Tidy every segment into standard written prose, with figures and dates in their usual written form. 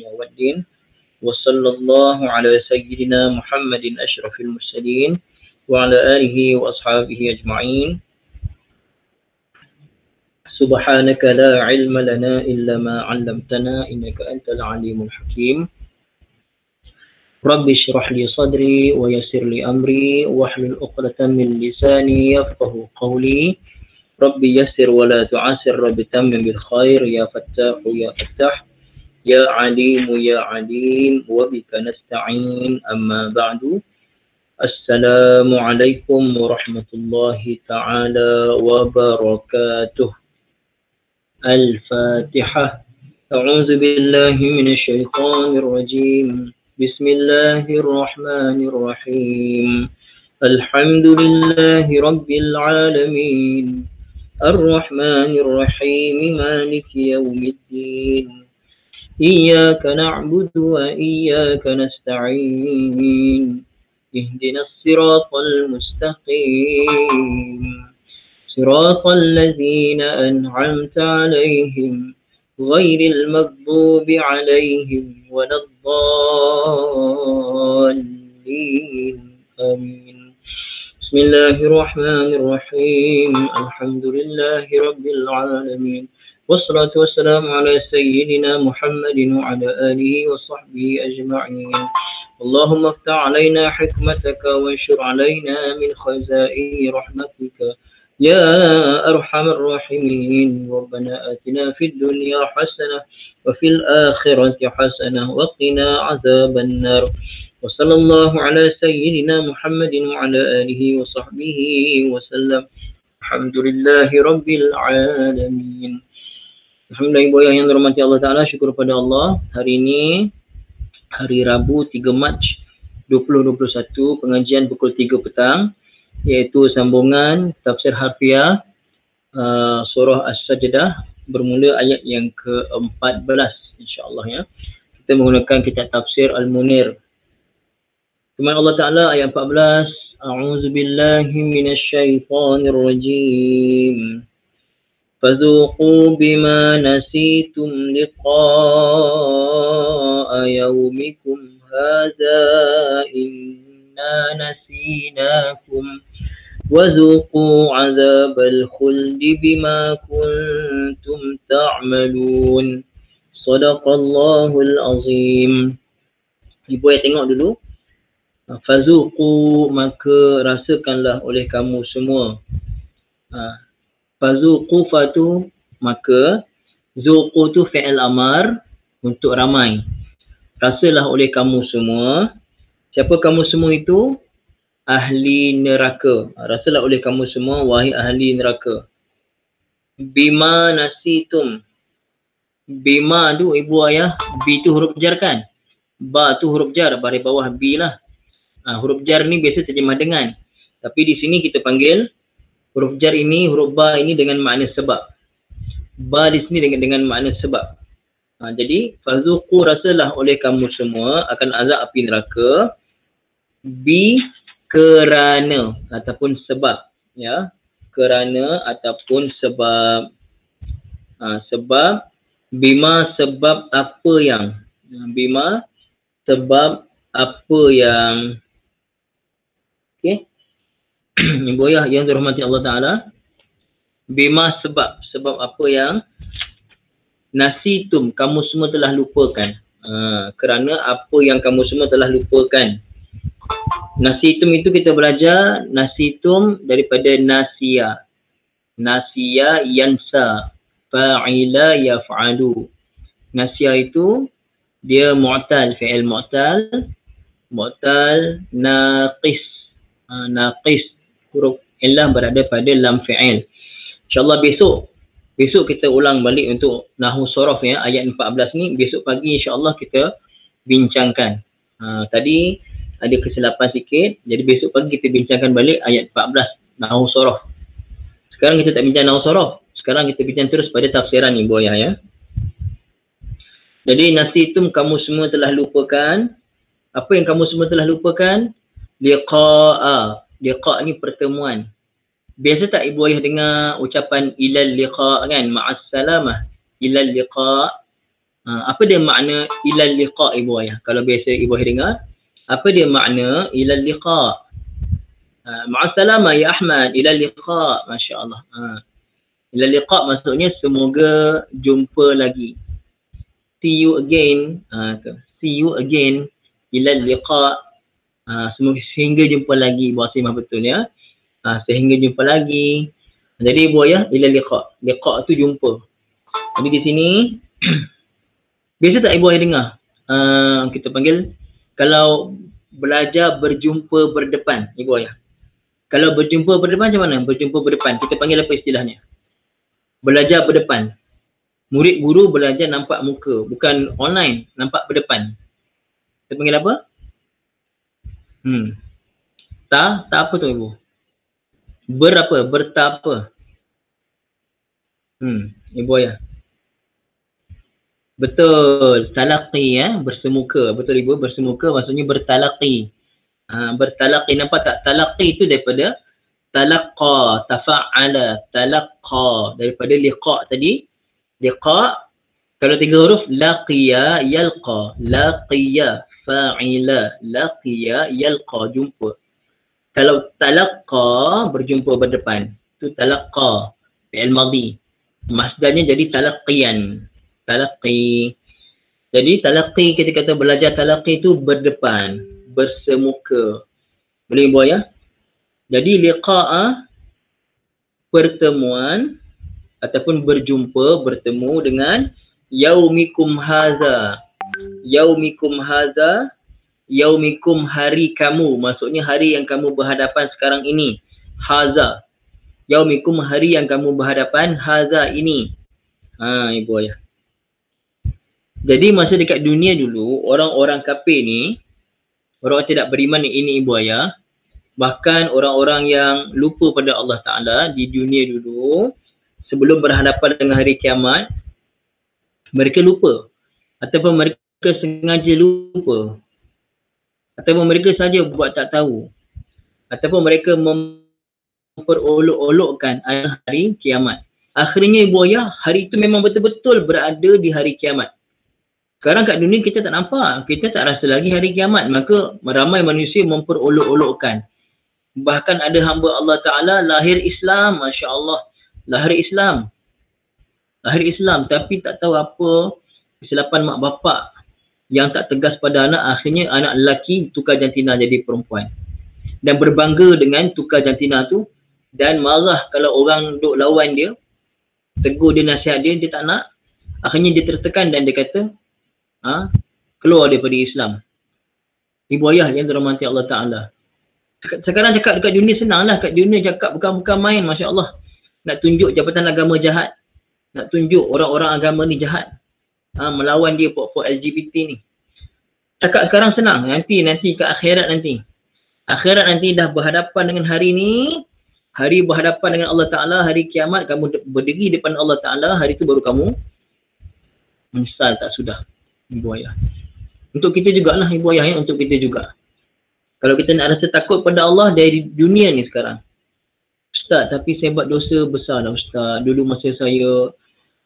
الدنيا والدين وصلى الله على سيدنا محمد أشرف المرسلين وعلى آله وأصحابه أجمعين. سبحانك لا علم لنا إلا ما علمتنا إنك أنت العليم الحكيم. رب اشرح لي صدري ويسر لي أمري واحلل عقدة من لساني يفقه قولي. رب يسر ولا تعسر، رب تمم بالخير يا فتاح يا فتاح يا عليم يا عليم وبك نستعين. أما بعد، السلام عليكم ورحمة الله تعالى وبركاته. الفاتحة. أعوذ بالله من الشيطان الرجيم. بسم الله الرحمن الرحيم. الحمد لله رب العالمين الرحمن الرحيم مالك يوم الدين. إياك نعبد وإياك نستعين. اهدنا الصراط المستقيم صراط الذين أنعمت عليهم غير المغضوب عليهم ولا الضالين. آمين. بسم الله الرحمن الرحيم. الحمد لله رب العالمين والصلاة والسلام على سيدنا محمد وعلى آله وصحبه أجمعين. اللهم افتح علينا حكمتك وانشر علينا من خزائن رحمتك يا أرحم الراحمين. ربنا آتنا في الدنيا حسنة وفي الآخرة حسنة وقنا عذاب النار. وصلى الله على سيدنا محمد وعلى آله وصحبه وسلم. الحمد لله رب العالمين. Alhamdulillah, ibu ayah yang dirahmati Allah Ta'ala, syukur pada Allah. Hari ini hari Rabu 3 Mac 2021, pengajian pukul 3 petang, iaitu sambungan tafsir harfiah surah As-Sajdah bermula ayat yang ke-14 insya-Allah ya. Kita menggunakan kitab tafsir Al-Munir. Firman Allah Ta'ala ayat 14, A'udzu billahi minasyaitonir rajim. فذوقوا بما نسيتم لقاء يومكم هذا إنا نسيناكم وذوقوا عذاب الخلد بما كنتم تعملون. صدق الله العظيم. Ibu ayat tengok dulu. Fazuqu, maka rasakanlah oleh kamu semua. Fazuqu fatu, maka zuqu tu fi'il amar untuk ramai. Rasalah oleh kamu semua. Siapa kamu semua itu? Ahli neraka. Rasalah oleh kamu semua wahai ahli neraka. Bima nasitum. Bima tu ibu ayah, B tu huruf jar kan? Ba tu huruf jar, baris bawah B lah. Huruf jar ni biasa terjemah dengan. Tapi di sini kita panggil huruf jar ini, huruf ba ini dengan makna sebab. Ba di sini dengan makna sebab. Jadi fazuqu, rasalah oleh kamu semua akan azab api neraka bi kerana ataupun sebab ya. Kerana ataupun sebab. Sebab bima, sebab apa yang. Bima sebab apa yang. Okey. Ibu ayah yang dirahmati Allah Ta'ala, bima sebab apa yang nasitum, kamu semua telah lupakan. Kerana apa yang kamu semua telah lupakan. Nasitum itu kita belajar nasitum daripada nasiya. Nasiya yansa, fa'ila yaf'alu. Nasiya itu dia mu'tal, fi'il mu'tal, naqis. Naqis, huruf illah berada pada lam fi'il. InsyaAllah besok kita ulang balik untuk Nahwu Sorof ya, ayat 14 ni. Besok pagi insyaAllah kita bincangkan. Tadi ada kesilapan sikit, jadi besok pagi kita bincangkan balik ayat 14 Nahwu Sorof. Sekarang kita tak bincang Nahwu Sorof, sekarang kita bincang terus pada tafsiran ibu ayah ya. Jadi nasitum, kamu semua telah lupakan. Apa yang kamu semua telah lupakan? Liqa'a. Liqa' ni pertemuan. Biasa tak ibu ayah dengar ucapan ilal liqa' kan? Ma'assalamah. Ilal liqa'. Apa dia makna ilal liqa ibu ayah? Kalau biasa ibu ayah dengar, apa dia makna ilal liqa? Ma'assalamah ya Ahmad, ilal liqa. Masya Allah. Ilal liqa maksudnya semoga jumpa lagi. See you again. See you again. Ilal liqa. Semoga sehingga jumpa lagi. Bahasa Imam betul ya. Sehingga jumpa lagi. Jadi ibu ayah, ilal liqa. Liqa tu jumpa. Jadi di sini biasa tak ibu ayah dengar? Kita panggil kalau belajar berjumpa berdepan, ibu ayah. Kalau berjumpa berdepan macam mana? Berjumpa berdepan. Kita panggil apa istilahnya? Belajar berdepan. Murid guru belajar nampak muka. Bukan online, nampak berdepan. Kita panggil apa? Tak apa tu ibu? Berapa? Bertapa? Ibu ayah. Betul, talaqi ya, bersemuka. Betul ibu, bersemuka maksudnya bertalaqi. Bertalaqi, nampak tak? Talaqi itu daripada talaqqa, tafa'ala, talaqqa. Daripada liqa tadi. Liqa, kalau 3 huruf, laqiya, yalqa. Laqiya, fa'ila, laqiya, yalqa, jumpa. Kalau talaqqa, berjumpa berdepan. Itu talaqqa, fi'il madhi. Masdarnya jadi talaqqiyan. Talaqi. Jadi talaqi, kita kata belajar talaqi itu berdepan, bersemuka. Boleh ibu ayah? Jadi liqa'a, pertemuan ataupun berjumpa, bertemu dengan yaumikum haza. Yaumikum haza, yaumikum hari kamu. Maksudnya hari yang kamu berhadapan sekarang ini. Haza. Yaumikum hari yang kamu berhadapan, haza ini. Ibu ayah. Jadi masa dekat dunia dulu, orang-orang kafir ni, orang tidak beriman ini ibu ayah, bahkan orang-orang yang lupa pada Allah Ta'ala di dunia dulu, sebelum berhadapan dengan hari kiamat, mereka lupa. Ataupun mereka sengaja lupa. Ataupun mereka saja buat tak tahu. Ataupun mereka memperolok-olokkan hari kiamat. Akhirnya ibu ayah, hari itu memang betul-betul berada di hari kiamat. Sekarang kat dunia kita tak nampak. Kita tak rasa lagi hari kiamat. Maka ramai manusia memperolok-olokkan. Bahkan ada hamba Allah Ta'ala lahir Islam. Masya Allah. Lahir Islam. Lahir Islam. Tapi tak tahu apa kesilapan mak bapak yang tak tegas pada anak. Akhirnya anak lelaki tukar jantina jadi perempuan. Dan berbangga dengan tukar jantina tu. Dan marah kalau orang duk lawan dia. Tegur dia, nasihat dia, dia tak nak. Akhirnya dia tertekan dan dia kata, keluar daripada Islam. Ibu ayah yang dirahmati Allah Ta'ala. Sekarang cakap dekat dunia senang lah. Kat dunia cakap bukan main, Masya Allah. Nak tunjuk jabatan agama jahat. Nak tunjuk orang-orang agama ni jahat. Melawan dia puak-puak LGBT ni. Cakap sekarang senang. Nanti ke akhirat nanti. Akhirat nanti dah berhadapan dengan hari ni. Hari berhadapan dengan Allah Ta'ala. Hari kiamat kamu berdiri depan Allah Ta'ala. Hari tu baru kamu menyesal tak sudah. Ibu ayah. Untuk kita jugalah ibu ayah ya, untuk kita juga. Kalau kita nak rasa takut pada Allah dari dunia ni sekarang. Ustaz, tapi saya buat dosa besar lah Ustaz. Dulu masa saya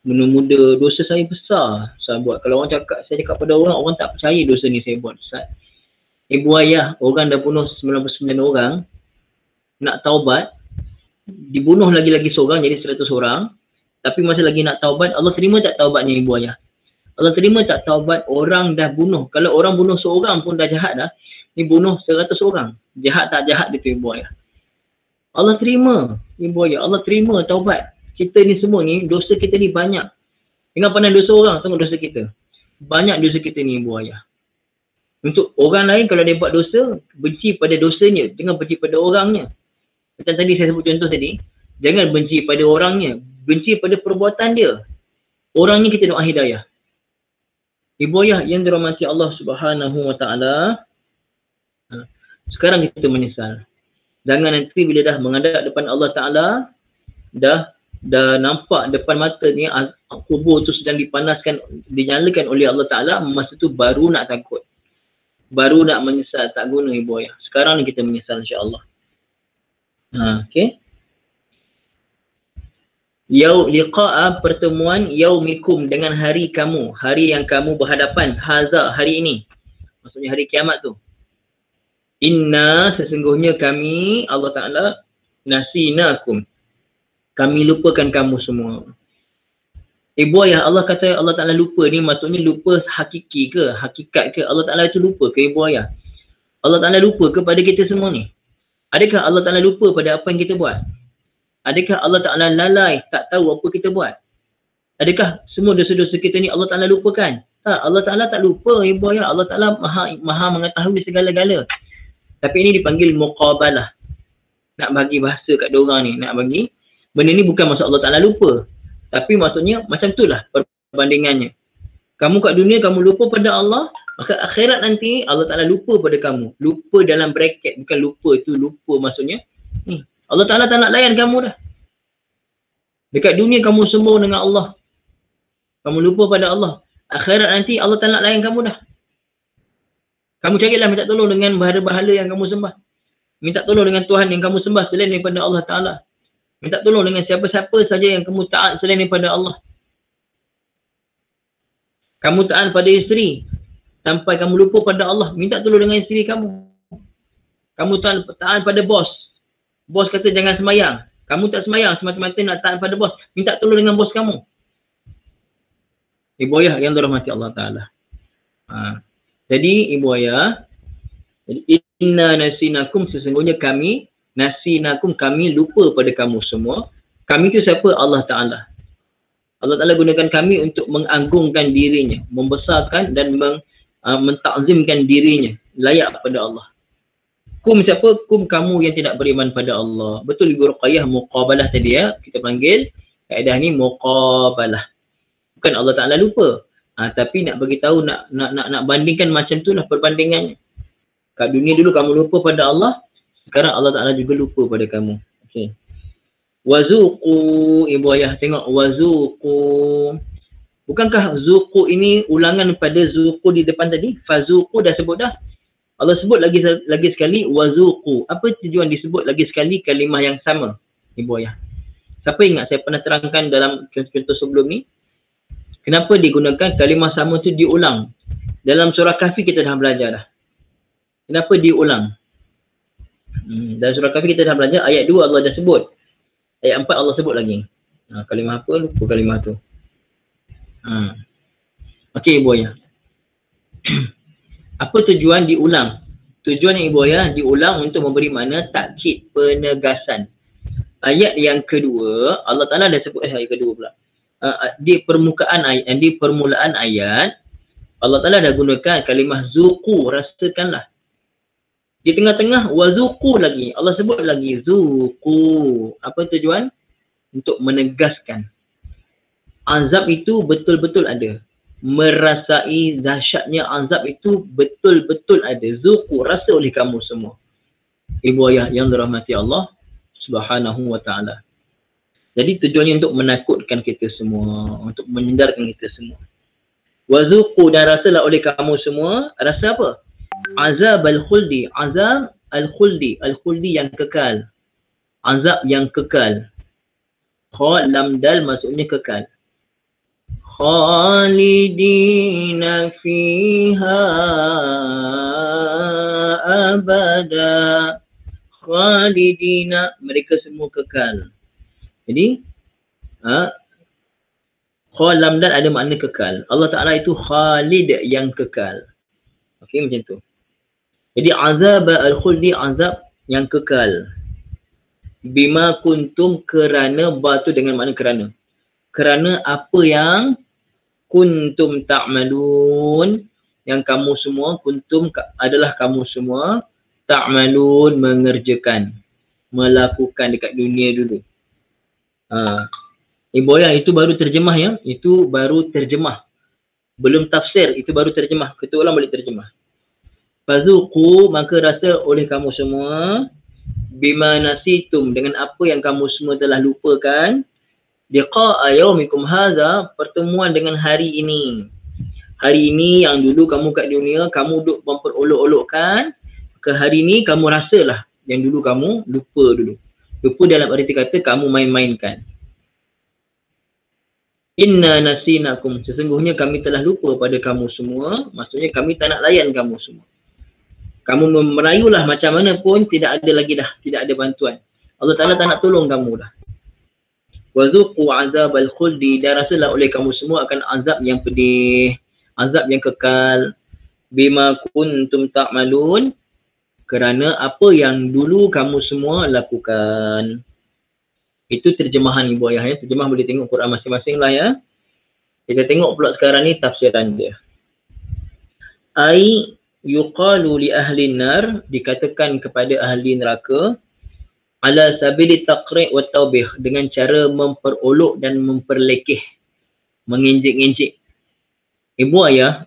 muda-muda, dosa saya besar. Saya buat. Kalau saya cakap pada orang, orang tak percaya dosa ni saya buat Ustaz. Ibu ayah, orang dah bunuh 99 orang. Nak taubat. Dibunuh lagi-lagi seorang, jadi 100 orang. Tapi masa lagi nak taubat, Allah terima tak taubatnya ibu ayah? Allah terima tak taubat orang dah bunuh? Kalau orang bunuh seorang pun dah jahat dah. Ni bunuh 100 orang. Jahat tak jahat dia tu ibu ayah. Allah terima ibu ayah. Allah terima taubat. Kita ni semua ni, dosa kita ni banyak. Jangan pandang dosa orang, tengok dosa kita. Banyak dosa kita ni ibu ayah. Untuk orang lain kalau dia buat dosa, benci pada dosanya. Jangan benci pada orangnya. Macam tadi saya sebut contoh tadi. Jangan benci pada orangnya. Benci pada perbuatan dia. Orangnya kita doa hidayah. Ibu ayah yang dirahmati Allah Subhanahu Wa Ta'ala, sekarang kita menyesal. Jangan nanti bila dah menghadap depan Allah Ta'ala, dah nampak depan mata ni kubur tu sedang dipanaskan, dinyalakan oleh Allah Ta'ala, masa tu baru nak takut. Baru nak menyesal, tak guna ibu ayah. Sekarang ni kita menyesal insya-Allah. Okay. Liqa'a pertemuan yaumikum dengan hari kamu, hari yang kamu berhadapan, haza hari ini. Maksudnya hari kiamat tu. Inna sesungguhnya kami Allah Ta'ala nasinakum. Kami lupakan kamu semua. Ibu ayah, Allah kata Allah Ta'ala lupa ni maksudnya lupa hakiki ke, hakikat ke? Allah Ta'ala itu lupa ke ibu ayah? Allah Ta'ala lupa kepada kita semua ni? Adakah Allah Ta'ala lupa pada apa yang kita buat? Adakah Allah Ta'ala lalai, tak tahu apa kita buat? Adakah semua dosa-dosa kita ni Allah Ta'ala lupakan? Tak, Allah Ta'ala tak lupa ibu ayah. Allah Ta'ala maha mengetahui segala-gala. Tapi ini dipanggil muqabalah. Nak bagi bahasa kat diorang ni, nak bagi. Benda ni bukan maksud Allah Ta'ala lupa. Tapi maksudnya macam itulah perbandingannya. Kamu kat dunia kamu lupa pada Allah, maka akhirat nanti Allah Ta'ala lupa pada kamu. Lupa dalam bracket, bukan lupa itu lupa maksudnya. Allah Ta'ala tak nak layan kamu dah. Dekat dunia kamu sembah dengan Allah. Kamu lupa pada Allah. Akhirat nanti Allah tak nak layan kamu dah. Kamu carilah minta tolong dengan bahala-bahala yang kamu sembah. Minta tolong dengan Tuhan yang kamu sembah selain daripada Allah Ta'ala. Minta tolong dengan siapa-siapa saja yang kamu taat selain daripada Allah. Kamu taat pada isteri sampai kamu lupa pada Allah. Minta tolong dengan isteri kamu. Kamu taat pada bos. Bos kata jangan semayang. Kamu tak semayang semata-mata nak taat pada bos. Minta tolong dengan bos kamu. Ibu ayah yang dirahmati Allah Ta'ala. Jadi ibu ayah, inna nasinakum sesungguhnya kami, nasinakum kami lupa pada kamu semua. Kami itu siapa? Allah Ta'ala. Allah Ta'ala gunakan kami untuk menganggungkan dirinya, membesarkan dan mentakzimkan dirinya. Layak pada Allah. Kum siapa? Kum kamu yang tidak beriman pada Allah. Betul Ibu Ruqayyah muqabalah tadi ya. Kita panggil kaedah ni muqabalah. Bukan Allah Ta'ala lupa. Tapi nak bagi tahu, nak bandingkan macam itulah perbandingannya. Kat dunia dulu kamu lupa pada Allah. Sekarang Allah Ta'ala juga lupa pada kamu. Okay. Wazuqu, ibu ayah tengok. Wazuqu. Bukankah zuqu ini ulangan pada zuqu di depan tadi? Fazuqu dah sebut dah. Allah sebut lagi sekali wazuqu. Apa tujuan disebut lagi sekali kalimah yang sama, ibu ayah? Siapa ingat saya pernah terangkan dalam contoh sebelum ni? Kenapa digunakan kalimah sama tu diulang? Dalam surah Kahfi kita dah belajar dah. Kenapa diulang? Dalam surah Kahfi kita dah belajar ayat 2 Allah dah sebut. Ayat 4 Allah sebut lagi. Kalimah apa? Lupa kalimah tu. Okey ibu ayah. Apa tujuan diulang? Tujuan ibu ayah diulang untuk memberi makna takkid, penegasan. Ayat yang kedua, Allah Ta'ala dah sebut ayat kedua pula. Di permukaan ayat, di permulaan ayat, Allah Ta'ala dah gunakan kalimah zuqu, rasakanlah. Di tengah-tengah wazuqu lagi, Allah sebut lagi zuqu. Apa tujuan? Untuk menegaskan. Azab itu betul-betul ada. Merasai dahsyatnya azab itu betul-betul ada. Zuqu, rasa oleh kamu semua. Ibu ayah yang dirahmati Allah Subhanahu wa Ta'ala. Jadi tujuannya untuk menakutkan kita semua, untuk menyendarkan kita semua. Wazuqu, dan rasalah oleh kamu semua, rasa apa? Azab al-khuldi, azab al-khuldi, al-khuldi yang kekal. Azab yang kekal. Kha lam dal maksudnya kekal. Khalidina fiha abada. Khalidina, mereka semua kekal. Jadi khalam dan ada makna kekal. Allah Ta'ala itu khalid yang kekal. Okey, macam tu. Jadi azab al-khuldi, azab yang kekal. Bima kuntum, kerana, batu dengan makna kerana. Kerana apa yang kuntum ta'malun, yang kamu semua, kuntum adalah kamu semua, ta'malun, mengerjakan, melakukan dekat dunia dulu. Ibu ayah, itu baru terjemah ya. Itu baru terjemah. Belum tafsir, itu baru terjemah. Kita ulang balik terjemah. Fazuqu, maka rasa oleh kamu semua, bima nasitum, dengan apa yang kamu semua telah lupakan, liqa'a yaumikum hadza, pertemuan dengan hari ini. Hari ini yang dulu kamu kat dunia, kamu duk memperolok-olokkan, ke hari ini kamu rasalah yang dulu kamu lupa dulu. Lupa dalam arti kata kamu main-mainkan. Inna nasinakum, sesungguhnya kami telah lupa pada kamu semua. Maksudnya kami tak nak layan kamu semua. Kamu merayulah macam mana pun, tidak ada lagi dah, tidak ada bantuan. Allah Ta'ala tak nak tolong kamu dah. Wazuqu azabal khuldi, dan rasalah oleh kamu semua akan azab yang pedih, azab yang kekal. Bima kuntum ta'malun, kerana apa yang dulu kamu semua lakukan. Itu terjemahan ibu ayah ya. Terjemah boleh tengok Quran masing-masing lah ya. Kita tengok pula sekarang ni tafsiran dia. Ai yuqalu li ahli nar, dikatakan kepada ahli neraka, ala sabili taqri' wa taubih, dengan cara memperolok dan memperlekeh, menginjik-injik. Ibu ayah,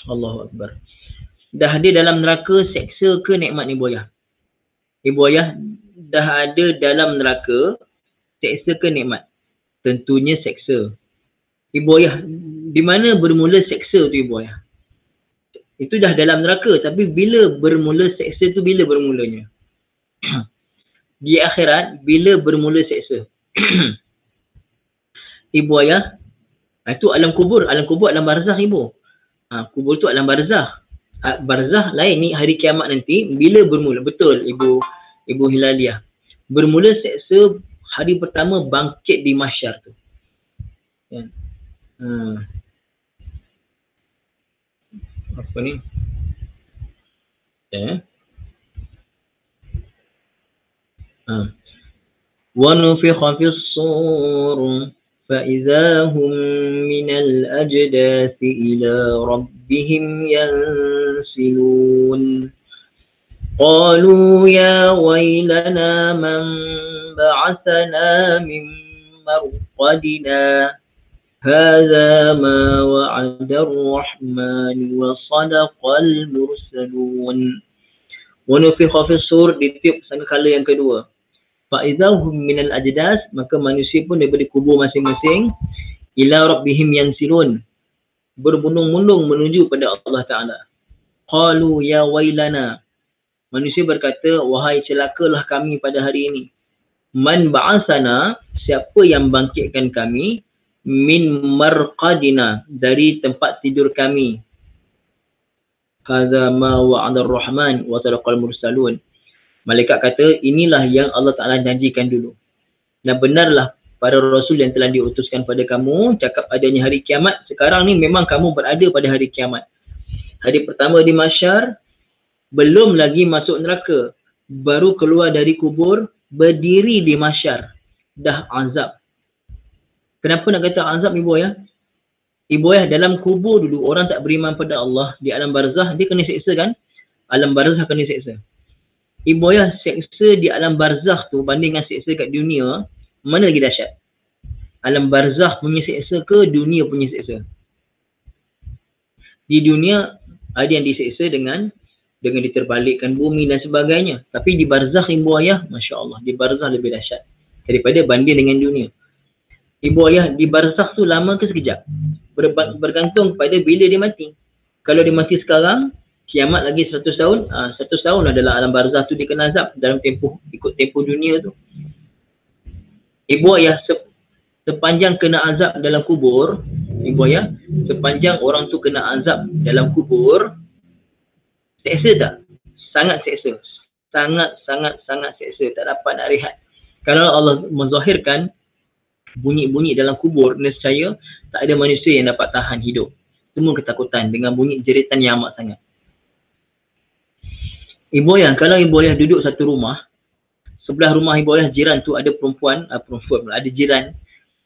Allahu Akbar, dah ada dalam neraka seksa ke nikmat ibu ayah? Ibu ayah, dah ada dalam neraka seksa ke nikmat? Tentunya seksa. Ibu ayah, di mana bermula seksa tu ibu ayah? Itu dah dalam neraka, tapi bila bermula seksa tu, bila bermulanya? Di akhirat, bila bermula seksa? Ibu ayah, itu alam kubur, alam barzakh ibu. Kubur tu alam barzakh. Barzakh lain, ni hari kiamat nanti, bila bermula? Betul Ibu Hilaliah. Bermula seksa hari pertama bangkit di mahsyar tu. Ya. Apa ni? Wa nufikha fis sur فَإِذَا هُمْ مِنَ الْأَجْدَاثِ إِلَى رَبِّهِمْ يَنْسِلُونَ قَالُوا يَا وَيْلَنَا مَنْ بَعَثَنَا مِنْ مَرْقَدِنَا هَذَا مَا وَعَدَ الرَّحْمَنُ وَصَدَقَ الْمُرْسَلُونَ. وَنُفِخَ فِي الصُّورِ, ditiup sangkakala yang kedua. Fa'idhahum minal ajdas, maka manusia pun daripada kubur masing-masing, ila rabbihim yansilun, berbundung-bundung menuju pada Allah Ta'ala. Qalu ya wailana, manusia berkata, wahai celakalah kami pada hari ini. Man ba'asana, siapa yang bangkitkan kami, min marqadina, dari tempat tidur kami. Hadza ma wa'ada ar-rahman wa sadaqal mursalun. Malaikat kata, inilah yang Allah Ta'ala janjikan dulu. Dan benarlah para rasul yang telah diutuskan pada kamu cakap adanya hari kiamat. Sekarang ni memang kamu berada pada hari kiamat. Hari pertama di mahsyar, belum lagi masuk neraka. Baru keluar dari kubur, berdiri di mahsyar. Dah azab. Kenapa nak kata azab ibu ayah? Ibu ayah, dalam kubur dulu orang tak beriman pada Allah, di alam barzah dia kena seksa kan? Alam barzah kena seksa. Ibu ayah, seksa di alam barzakh tu banding dengan seksa kat dunia, mana lagi dahsyat? Alam barzakh punya seksa ke dunia punya seksa? Di dunia ada yang diseksa dengan diterbalikkan bumi dan sebagainya. Tapi di barzakh ibu ayah, Masya Allah, di barzakh lebih dahsyat daripada banding dengan dunia. Ibu ayah, di barzakh tu lama ke sekejap? Bergantung pada bila dia mati. Kalau dia mati sekarang, kiamat lagi 100 tahun, 100 tahun adalah alam barzah tu dia kena azab dalam tempoh, ikut tempoh dunia tu. Ibu ayah, sepanjang kena azab dalam kubur, ibu ayah, sepanjang orang tu kena azab dalam kubur, seksa tak? Sangat seksa. Sangat seksa. Tak dapat nak rehat. Kalau Allah menzahirkan bunyi-bunyi dalam kubur, nescaya tak ada manusia yang dapat tahan hidup. Semua ketakutan dengan bunyi jeritan yang amat sangat. Ibu ayah, kalau ibu ayah duduk satu rumah, sebelah rumah ibu ayah jiran tu ada perempuan, ada jiran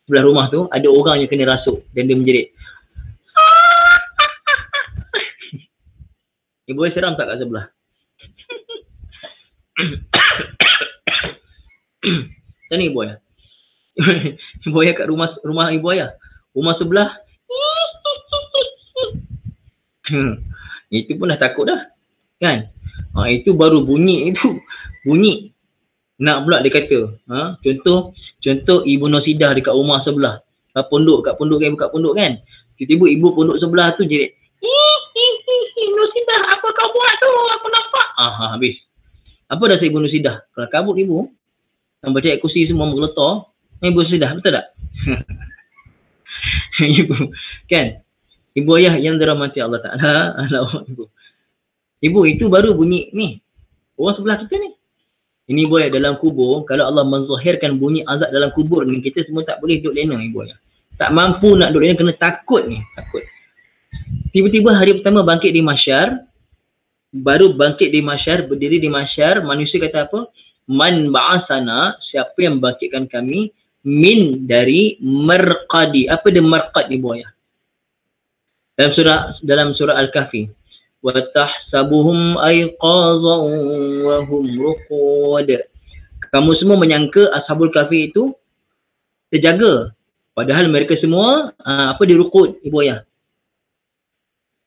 sebelah rumah tu, ada orang yang kena rasuk dan dia menjerit. Ibu ayah seram tak kat sebelah? Macam ni ibu ayah? Ibu ayah kat rumah ibu ayah, rumah sebelah, itu pun dah takut dah kan? Itu baru bunyi nak pula dia kata, contoh Ibu Nosidah dekat rumah sebelah, pondok kan, buka pondok kan, tiba-tiba ibu pondok sebelah tu jerit, Nosidah, apa kau buat tu, aku nampak. Habis. Apa dah Ibu Nosidah? Kalau kabut ibu, baca ayat kursi semua menggeletar, Ibu Nosidah, betul tak? Ibu, kan? Ibu ayah yang dirahmati Allah Ta'ala. Ibu itu baru bunyi ni. Orang sebelah kita ni. Ini ibu ayah dalam kubur. Kalau Allah menzahirkan bunyi azab dalam kubur ni, kita semua tak boleh duduk lena ibu ayah. Tak mampu nak duduk lena, kena takut ni. Takut. Tiba-tiba hari pertama bangkit di mahsyar. Baru bangkit di mahsyar, berdiri di mahsyar. Manusia kata apa? Man ba'asana, siapa yang bangkitkan kami? Min, dari marqadi. Apa dia marqad ibu ayah? Dalam surah Al-Kahfi. Wa tahsabuhum ayqazan wa hum ruqud. Kamu semua menyangka Ashabul Kahfi itu terjaga. Padahal mereka semua apa dia ruqud ibu ayah?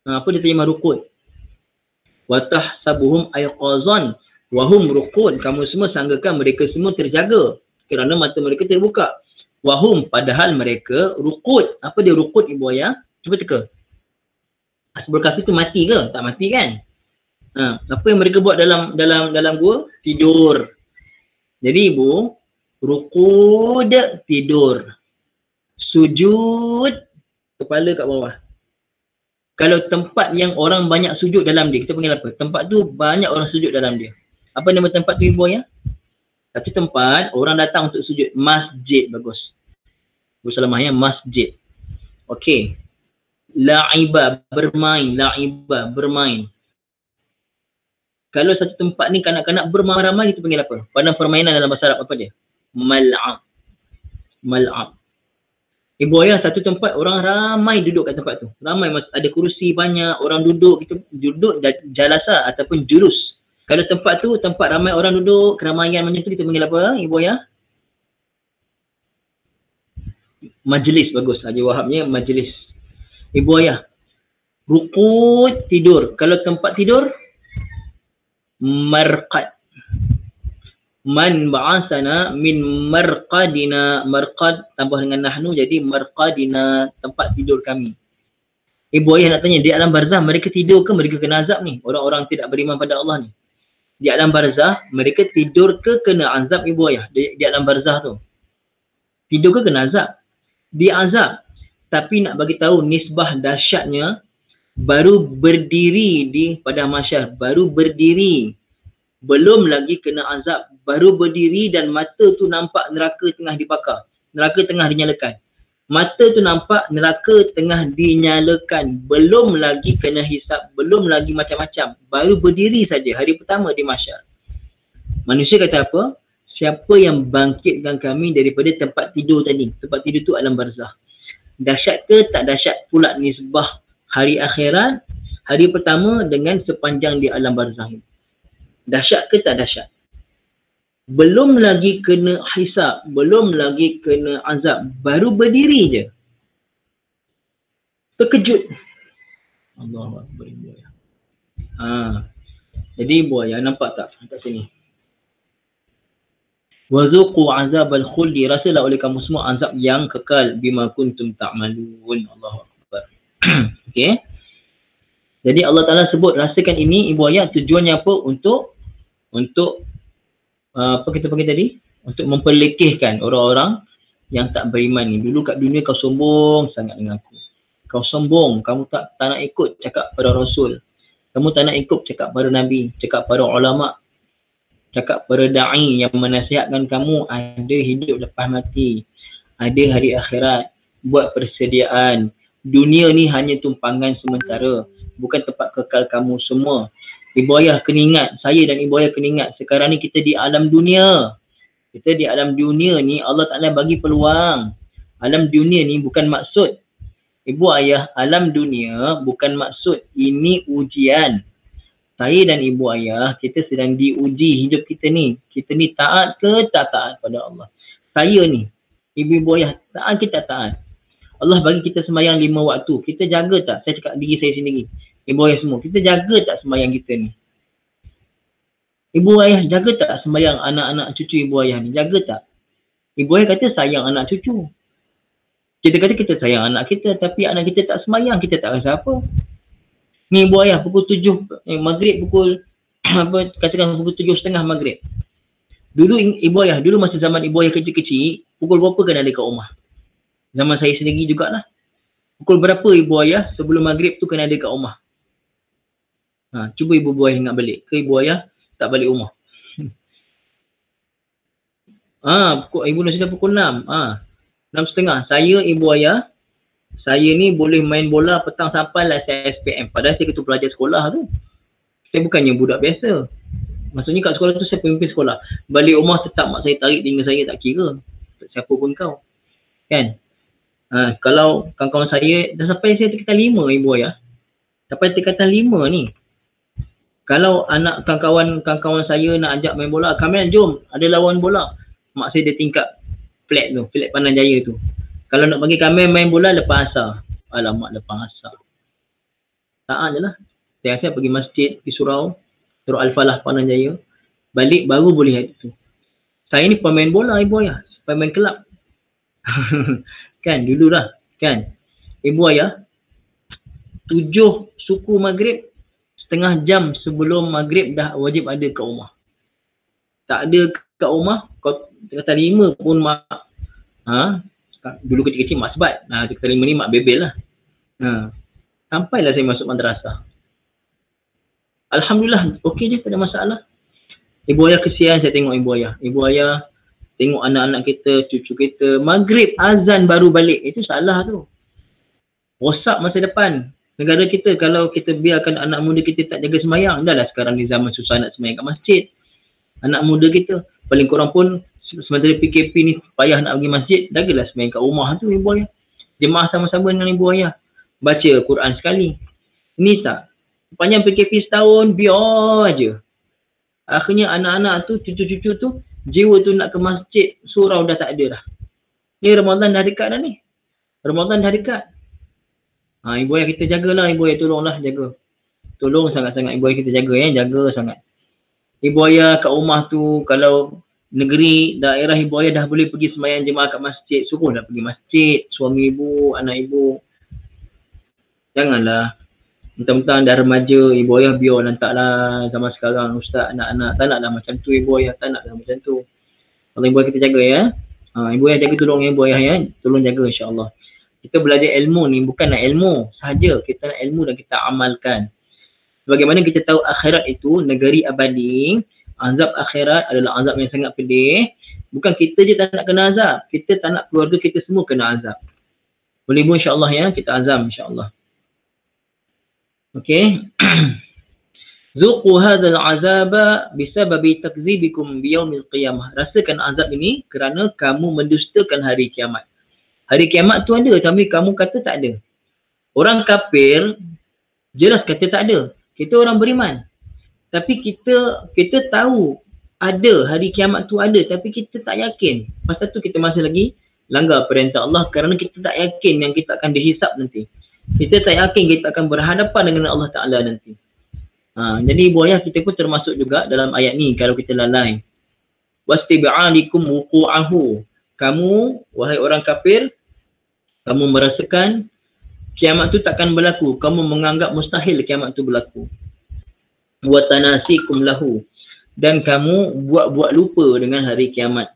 Apa dia terjemah ruqud? Wa tahsabuhum ayqazan wa hum ruqud. Kamu semua sangkakan mereka semua terjaga kerana mata mereka terbuka. Wahum, padahal mereka ruqud. Apa dia ruqud ibu ayah? Cuba teka. Ashabul Kahfi tu mati ke? Tak mati kan? Apa yang mereka buat dalam gua? Tidur. Jadi ibu, ruqud tidur. Sujud kepala kat bawah. Kalau tempat yang orang banyak sujud dalam dia, kita panggil apa? Tempat tu banyak orang sujud dalam dia. Apa nama tempat tu ibu ayah? Satu tempat orang datang untuk sujud. Masjid, bagus. Bersalamah ya, masjid. Okey. La'ibah, bermain. La'ibah, bermain. Kalau satu tempat ni kanak-kanak bermain-ramai, kita panggil apa? Padang permainan dalam bahasa Arab apa dia? Mal'ab. Mal'ab. Ibu ayah, satu tempat orang ramai duduk kat tempat tu. Ramai, ada kerusi banyak, orang duduk. Kita duduk jalasa ataupun jurus. Kalau tempat tu, tempat ramai orang duduk, keramaian macam tu, kita panggil apa ibu ayah? Majlis, bagus. Haji Wahabnya majlis. Ibu ayah, ruqud tidur. Kalau tempat tidur, marqad. Man ba'asana min marqadina. Marqad tambah dengan nahnu jadi marqadina, tempat tidur kami. Ibu ayah nak tanya, di alam barzah mereka tidur ke mereka kena azab ni? Orang-orang tidak beriman pada Allah ni. Di alam barzah mereka tidur ke kena azab ibu ayah? Di alam barzah tu. Tidur ke kena azab? Dia azab. Tapi nak bagi tahu nisbah dahsyatnya, baru berdiri di padang mahsyar, baru berdiri, belum lagi kena azab, baru berdiri dan mata tu nampak neraka tengah dibakar, neraka tengah dinyalakan. Mata tu nampak neraka tengah dinyalakan, belum lagi kena hisap, belum lagi macam-macam, baru berdiri saja hari pertama di mahsyar. Manusia kata apa? Siapa yang bangkitkan kami daripada tempat tidur tadi? Tempat tidur tu alam barzah. Dahsyat ke tak dahsyat pula nisbah hari akhirat, hari pertama dengan sepanjang di alam barzah ini? Dahsyat ke tak dahsyat? Belum lagi kena hisab, belum lagi kena azab, baru berdiri je. Terkejut. Allahu Akbar ibu ayah. Jadi ibu ayah nampak tak kat sini? Wazuqu azabal khuldi, rasalah oleh kamu semua azab yang kekal bima kuntum ta'malun. Allahu Akbar. Okey. Jadi Allah Taala sebut rasakan ini ibu ayah, tujuannya apa? Untuk apa kita panggil tadi? Untuk memperlekehkan orang-orang yang tak beriman ni. Dulu kat dunia kau sombong sangat dengan aku. Kau sombong, kamu tak nak ikut cakap pada Rasul. Kamu tak nak ikut cakap pada Nabi, cakap pada ulama, cakap pada da'i yang menasihatkan kamu ada hidup lepas mati, ada hari akhirat, buat persediaan. Dunia ni hanya tumpangan sementara, bukan tempat kekal kamu semua. Ibu ayah kena ingat, saya dan ibu ayah kena ingat, sekarang ni kita di alam dunia. Kita di alam dunia ni Allah Ta'ala bagi peluang. Alam dunia ni bukan maksud. Ibu ayah, alam dunia bukan maksud, ini ujian. Saya dan ibu ayah, kita sedang diuji hidup kita ni. Kita ni taat ke tak taat pada Allah? Saya ni, ibu-ibu ayah, taat ke tak taat? Allah bagi kita sembahyang 5 waktu. Kita jaga tak? Saya cakap diri saya sendiri. Ibu ayah semua, kita jaga tak sembahyang kita ni? Ibu ayah jaga tak sembahyang anak-anak cucu ibu ayah ni? Jaga tak? Ibu ayah kata sayang anak cucu. Kita kata kita sayang anak kita, tapi anak kita tak sembahyang, kita tak rasa apa. Ni ibu ayah pukul 7 maghrib, pukul apa, katakan pukul 7.30 maghrib. Dulu ibu ayah, dulu masa zaman ibu ayah kecil-kecil, pukul berapa kena ada kat rumah? Zaman saya sendiri jugalah. Pukul berapa ibu ayah sebelum maghrib tu kena ada kat rumah? Cuba ibu ayah ingat balik. Ke ibu ayah tak balik rumah? Ibu dah sudah pukul 6. 6.30. Saya ibu ayah, saya ni boleh main bola petang sampai lah saya SPM. Padahal saya ketua pelajar sekolah tu. Saya bukannya budak biasa. Maksudnya kat sekolah tu saya pemimpin sekolah. Balik rumah tetap mak saya tarik tinggal saya, tak kira. Siapa pun kau. Kan? Kalau kawan-kawan saya, dah sampai saya tingkatan 5 ibu ayah. Sampai tingkatan 5 ni. Kalau anak kawan-kawan saya nak ajak main bola, Kamil jom, ada lawan bola. Mak saya dia tingkat flat tu, flat Pandan Jaya tu. Kalau nak bagi Kamil main bola lepas asar. Alamak, lepas asar. Taat je lah. Saya rasa pergi masjid, pergi surau Al-Falah Pandan Jaya. Balik baru boleh hari tu. Saya ni pemain bola ibu ayah. Pemain kelab. Kan dulu dah. Kan. Ibu ayah. 7 suku maghrib. Setengah jam sebelum maghrib dah wajib ada kat rumah. Tak ada kat rumah. Kata 5 pun mak. Dulu kecil-kecil mak sebat. Kata 5 ni mak bebel lah. Sampailah saya masuk madrasah. Alhamdulillah, okey je, tak ada masalah. Ibu ayah kesian saya tengok ibu ayah. Ibu ayah tengok anak-anak kita, cucu kita, maghrib azan baru balik. Itu salah tu. Rosak masa depan. Negara kita, kalau kita biarkan anak muda kita tak jaga semayang, dah lah sekarang ni zaman susah nak semayang kat masjid. Anak muda kita, paling kurang pun sementara PKP ni payah nak pergi masjid, jagalah semayang kat rumah tu ibu ayah. Jemaah sama-sama dengan ibu ayah. Baca Quran sekali. Ini tak. Panjang PKP setahun, biar je. Akhirnya anak-anak tu, cucu-cucu tu, jiwa tu nak ke masjid, surau dah tak ada dah. Ni Ramadan dah dekat dah ni. Ramadan dah dekat. Ibu ayah kita jagalah, ibu ayah tolonglah jaga. Tolong sangat-sangat ibu ayah kita jaga jaga sangat. Ibu ayah kat rumah tu, kalau negeri, daerah ibu ayah dah boleh pergi sembahyang jemaah kat masjid, suruhlah pergi masjid, suami ibu, anak ibu. Janganlah. Mentang-mentang dah remaja, ibu ayah biar lantaklah zaman sekarang ustaz, anak-anak. Tak naklah macam tu ibu ayah, tak naklah macam tu. Kalau ibu ayah kita jaga ya. Ibu ayah jaga, tolong ibu ayah ya. Tolong jaga insya-Allah. Kita belajar ilmu ni bukan nak ilmu sahaja, kita nak ilmu dan kita amalkan. Sebagaimana kita tahu akhirat itu negeri abadi, azab akhirat adalah azab yang sangat pedih. Bukan kita je tak nak kena azab, kita tak nak keluarga kita semua kena azab. Boleh ibu insya-Allah ya, kita azam insya-Allah. Okey. Zuqu hadzal azaba bisababi takdzibikum biyaumil qiyamah. Rasakan azab ini kerana kamu mendustakan hari kiamat. Hari kiamat tu ada tapi kamu kata tak ada. Orang kafir jelas kata tak ada. Kita orang beriman. Tapi kita tahu ada hari kiamat tu ada tapi kita tak yakin. Pasal tu kita masih lagi langgar perintah Allah kerana kita tak yakin yang kita akan dihisap nanti. Kita tak yakin kita akan berhadapan dengan Allah Ta'ala nanti. Jadi ibu ayah kita pun termasuk juga dalam ayat ni kalau kita lalai. Wastibi'alikum wuqu'ahu. Kamu, wahai orang kafir, kamu merasakan kiamat tu takkan berlaku. Kamu menganggap mustahil kiamat tu berlaku. Wa tanasikum lahu. Dan kamu buat-buat lupa dengan hari kiamat.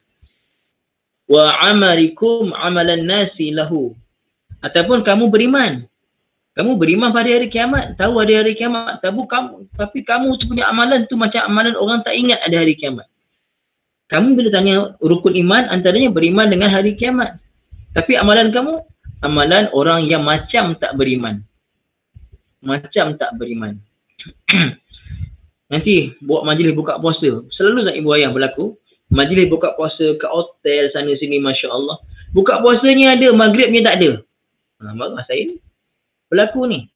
Wa amarikum amalan nasi lahu. Ataupun kamu beriman. Kamu beriman pada hari kiamat, tahu ada hari kiamat, tapi kamu punya amalan tu macam amalan orang tak ingat ada hari kiamat. Kamu bila tanya rukun iman, antaranya beriman dengan hari kiamat. Tapi amalan kamu, amalan orang yang macam tak beriman. Macam tak beriman. Nanti buat majlis buka puasa, selalu tak ibu ayah berlaku. Majlis buka puasa ke hotel sana sini, Masya Allah. Buka puasanya ada, maghribnya tak ada. Marah saya ni. Berlaku ni.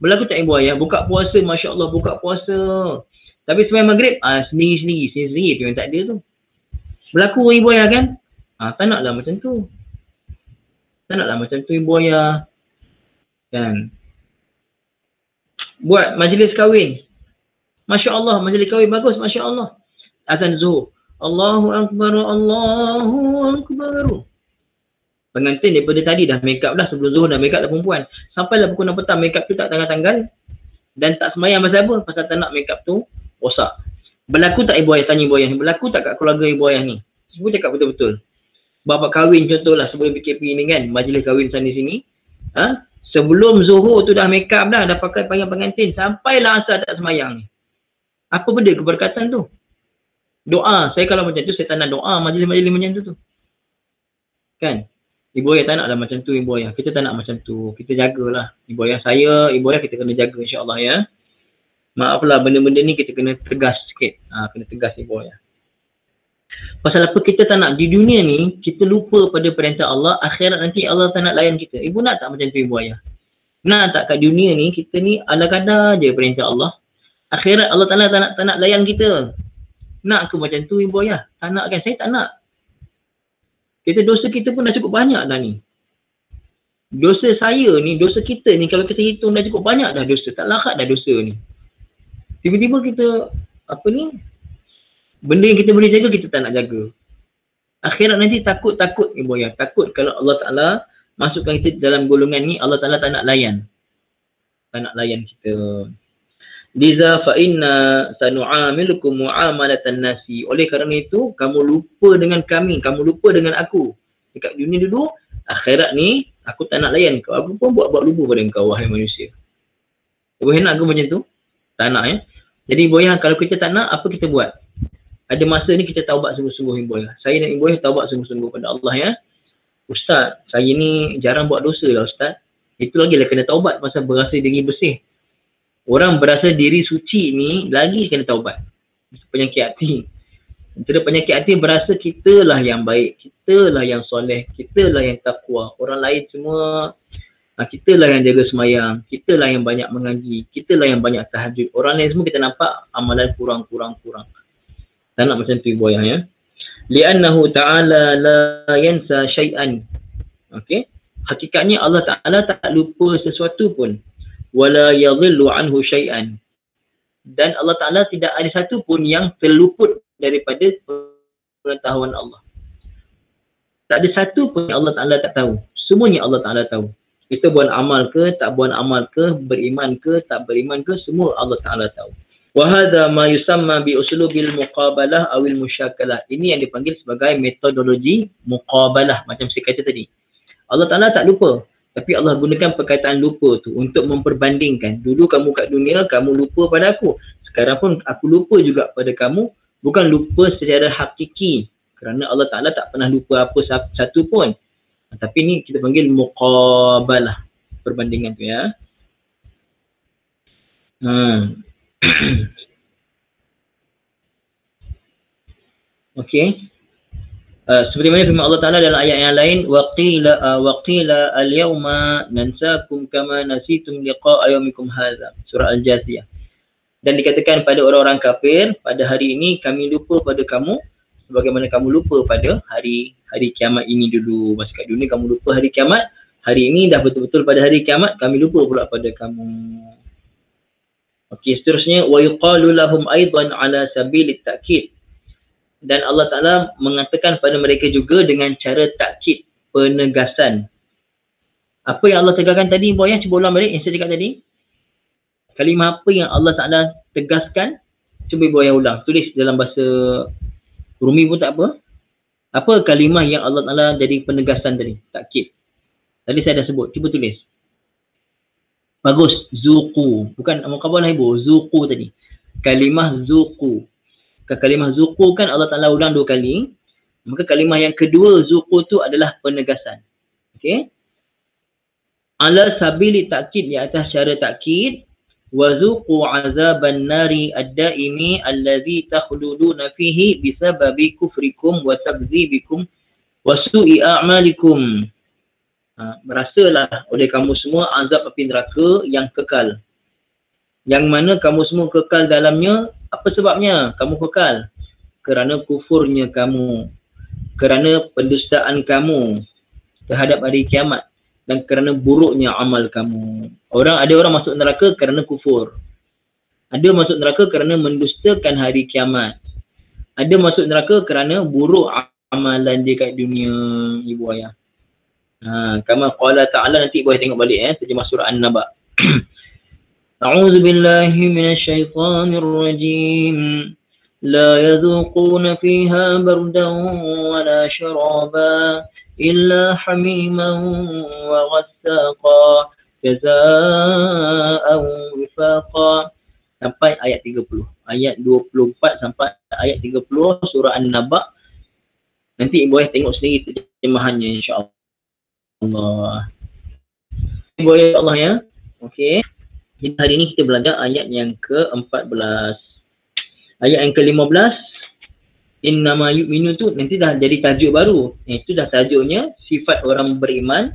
Berlaku tak ibu ayah? Buka puasa, Masya Allah, buka puasa. Tapi sembahyang maghrib, sendiri-sendiri memang tak ada tu. Berlaku ibu ayah kan? Tak naklah macam tu. Tak naklah macam tu ibu ayah. Kan? Buat majlis kahwin. Masya Allah, majlis kahwin bagus, Masya Allah. Azan zuhur. Allahu Akbar, Allahu Akbar. Pengantin daripada tadi dah make up dah, sebelum zuhur dah make up dah perempuan. Sampailah pukul 6 petang make up tu tak tanggal-tanggal. Dan tak semayang pasal apa? Pasal tak nak make up tu rosak. Berlaku tak ibu ayah? Tanya ibu ayah ni. Berlaku tak kat keluarga ibu ayah ni? Semua cakap betul-betul. Bapa kahwin contohlah sebelum PKP ni kan. Majlis kahwin sana sini. Sebelum Zuhur tu dah make up dah pakai pakaian pengantin. Sampailah asar tak semayang ni. Apa benda keberkatan tu? Doa. Saya kalau macam tu, saya tak nak doa majlis-majlis macam tu. Kan? Ibu ayah tak nak lah macam tu, ibu ayah. Kita tak nak macam tu. Kita jagalah. Ibu ayah saya, ibu ayah kita kena jaga insyaAllah ya. Maaflah benda-benda ni kita kena tegas sikit. Kena tegas ibu ayah. Pasal apa kita tak nak di dunia ni, kita lupa pada perintah Allah, akhirat nanti Allah tak nak layan kita. Ibu nak tak macam tu ibu ayah? Nak tak kat dunia ni, kita ni ala kadar je perintah Allah. Akhirat Allah Ta'ala tak nak layan kita. Nak ke macam tu ibu ayah? Tak nak kan? Saya tak nak. Kita dosa kita pun dah cukup banyak dah ni. Dosa saya ni, dosa kita ni kalau kita hitung dah cukup banyak dah dosa. Tak larat dah dosa ni. Tiba-tiba kita, benda yang kita boleh jaga, kita tak nak jaga. Akhirat nanti takut ibu ayah. Takut kalau Allah Ta'ala masukkan kita dalam golongan ni, Allah Ta'ala tak nak layan. Tak nak layan kita. Liza fa inna sanu'amilukum mu'amalatan nasi. Oleh kerana itu, kamu lupa dengan kami, kamu lupa dengan aku. Dekat dunia dulu, akhirat ni, aku tak nak layan kau. Aku pun buat lupa pada kau, wahai manusia. Boleh nak aku macam tu? Tak nak ya. Jadi ibu ayah, kalau kita tak nak, apa kita buat? Ada masa ni kita taubat sungguh-sungguh ibu ayah. Saya dan ibu ayah taubat sungguh-sungguh pada Allah ya. Ustaz, saya ni jarang buat dosa lah Ustaz. Itu lagi lah kena taubat pasal berasa diri bersih. Orang berasa diri suci ni lagi kena taubat. Penyakit hati. Antara penyakit hati berasa kita lah yang baik, kita lah yang soleh, kita lah yang takwa. Orang lain semua, kita lah yang jaga semayang, kita lah yang banyak mengaji, kita lah yang banyak tahajud. Orang lain semua kita nampak amalan kurang. Tak nak macam tu ibu ayah ya. Li'annahu ta'ala la yansa syai'an. Okey. Hakikatnya Allah Ta'ala tak lupa sesuatu pun. Wala yadhillu anhu syai'an. Dan Allah Ta'ala tidak ada satu pun yang terluput daripada pengetahuan Allah. Tak ada satu pun yang Allah Ta'ala tak tahu. Semuanya Allah Ta'ala tahu. Kita buat amal ke, tak buat amal ke, beriman ke, tak beriman ke, semua Allah Ta'ala tahu. Wa hadha ma yusamma bi uslubil muqabalah awil musyakalah. Ini yang dipanggil sebagai metodologi muqabalah, macam saya kata tadi. Allah Ta'ala tak lupa, tapi Allah gunakan perkataan lupa tu untuk memperbandingkan. Dulu kamu kat dunia, kamu lupa pada aku. Sekarang pun aku lupa juga pada kamu. Bukan lupa secara hakiki, kerana Allah Ta'ala tak pernah lupa apa satu pun. Tapi ni kita panggil muqabalah, perbandingan tu ya. Okey. Seperti mana firman Allah Ta'ala dalam ayat yang lain, waqila al-yawma nansakum kama nasitum liqa'a yawmikum hadza. Surah Al-Jathiyah. Dan dikatakan pada orang-orang kafir, pada hari ini kami lupa pada kamu sebagaimana kamu lupa pada hari kiamat ini dulu. Masa kat dunia kamu lupa hari kiamat, hari ini dah betul-betul pada hari kiamat, kami lupa pula pada kamu. Okey, seterusnya wa yuqalu lahum aidan ala sabilit ta'kid. Dan Allah Ta'ala mengatakan pada mereka juga dengan cara takkid, penegasan. Apa yang Allah tegaskan tadi, ibu ayah, cuba ulang balik yang saya cakap tadi. Kalimah apa yang Allah Ta'ala tegaskan, cuba ibu ayah ulang. Tulis dalam bahasa Rumi pun tak apa. Apa kalimah yang Allah Ta'ala jadi penegasan tadi, takkid. Tadi saya dah sebut, cuba tulis. Bagus, zuqu. Bukan muqabalah ibu, zuqu tadi. Kalimah zuqu. Kalimah zuqu kan Allah Ta'ala ulang 2 kali. Maka kalimah yang kedua zuqu tu adalah penegasan. Okey. Ala sabili ta'kid, di atas cara ta'kid. Wa zuqu azaban nari ad-daimi alladhi takhluduna fihi bisababi kufrikum wa takdzibikum wa su'i a'malikum. Berasalah oleh kamu semua azab api neraka yang kekal. Yang mana kamu semua kekal dalamnya. Apa sebabnya kamu kekal? Kerana kufurnya kamu, kerana pendustaan kamu terhadap hari kiamat, dan kerana buruknya amal kamu. Ada orang masuk neraka kerana kufur. Ada masuk neraka kerana mendustakan hari kiamat. Ada masuk neraka kerana buruk amalan dia kat dunia, ibu ayah. Kama qala ta'ala, nanti ibu ayah tengok balik terjemah surah An-Naba. أعوذ بالله من الشيطان الرجيم لا يذوقون فيها بردا ولا شرابا إلا حميما وغساقا jazaa'an wifaqa sampai ayat 30. Ayat 24 sampai ayat 30 surah An-Naba. Nanti ibu ayah tengok sendiri terjemahannya insya-Allah. Ibu ayah Allah ya. Okey. Jadi hari ini kita belajar ayat yang ke-14. Ayat yang ke-15 innama yu'minu tu nanti dah jadi tajuk baru. Itu dah tajuknya sifat orang beriman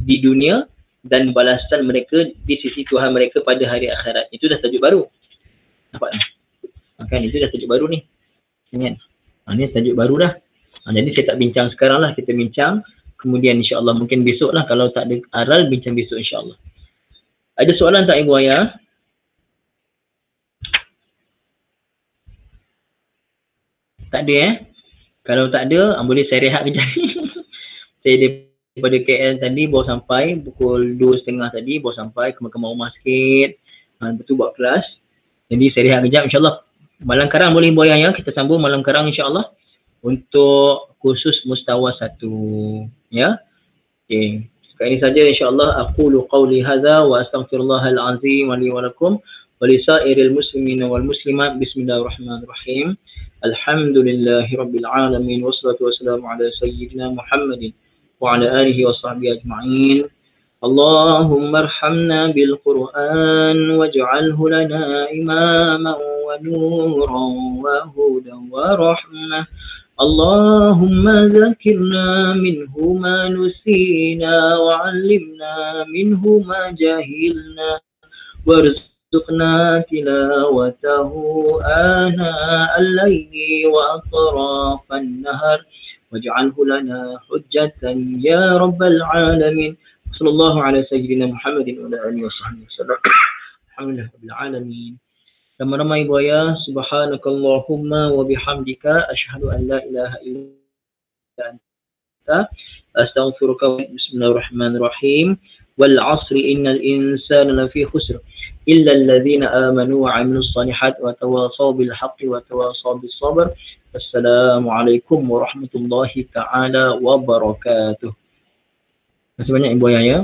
di dunia dan balasan mereka di sisi Tuhan mereka pada hari akhirat. Itu dah tajuk baru. Nampak ni? Kan itu dah tajuk baru ni. Ingat. Ni tajuk baru dah. Jadi saya tak bincang sekarang lah. Kita bincang. Kemudian insya-Allah mungkin besok lah. Kalau tak ada aral, bincang besok insya-Allah. Ada soalan tak ibu ayah? Tak ada Kalau tak ada, boleh saya rehat kejap. Saya daripada KL tadi baru sampai pukul 2.30 tadi baru sampai ke rumah sikit. Lepas tu buat kelas. Jadi saya rehat kejap insya-Allah. Malam karang boleh ibu ayah ya. Kita sambung malam karang insya-Allah untuk kursus mustawa 1 ya. Okey. Sekarang ini saja insya-Allah aqulu qawli hadza wa astaghfirullahal azim wa li wa lakum wa li sa'iril muslimin wal muslimat. Bismillahirrahmanirrahim. Alhamdulillahi rabbil alamin wassalatu wassalamu ala sayyidina Muhammadin wa ala alihi wa sahbihi ajma'in. Allahumma arhamna bil Qur'an waj'alhu lana imaman wa nuran wa hudan wa rahmah. Allahumma zakirna minhu ma nusina wa 'allimna minhu ma jahilna warzuqna tilawatahu ana al-layli wa atrafan nahar waj'alhu lana hujjatan ya rabbal alamin. Sallallahu ala sayyidina Muhammadin wa ala alihi wa sahbihi wasallam. Alhamdulillah rabbil alamin. Ramai-ramai ibu ayah, subhanakallahumma wa bihamdika asyhadu an la ilaha illa anta astaghfiruka. Bismillahirrahmanirrahim. Wal 'asri innal insana lafi khusr illa alladhina amanu wa 'amilus shalihat wa tawasaw bil haqqi wa tawasaw bis sabr. Wassalamualaikum warahmatullahi taala wabarakatuh. Terima kasih banyak ibu ayah ya.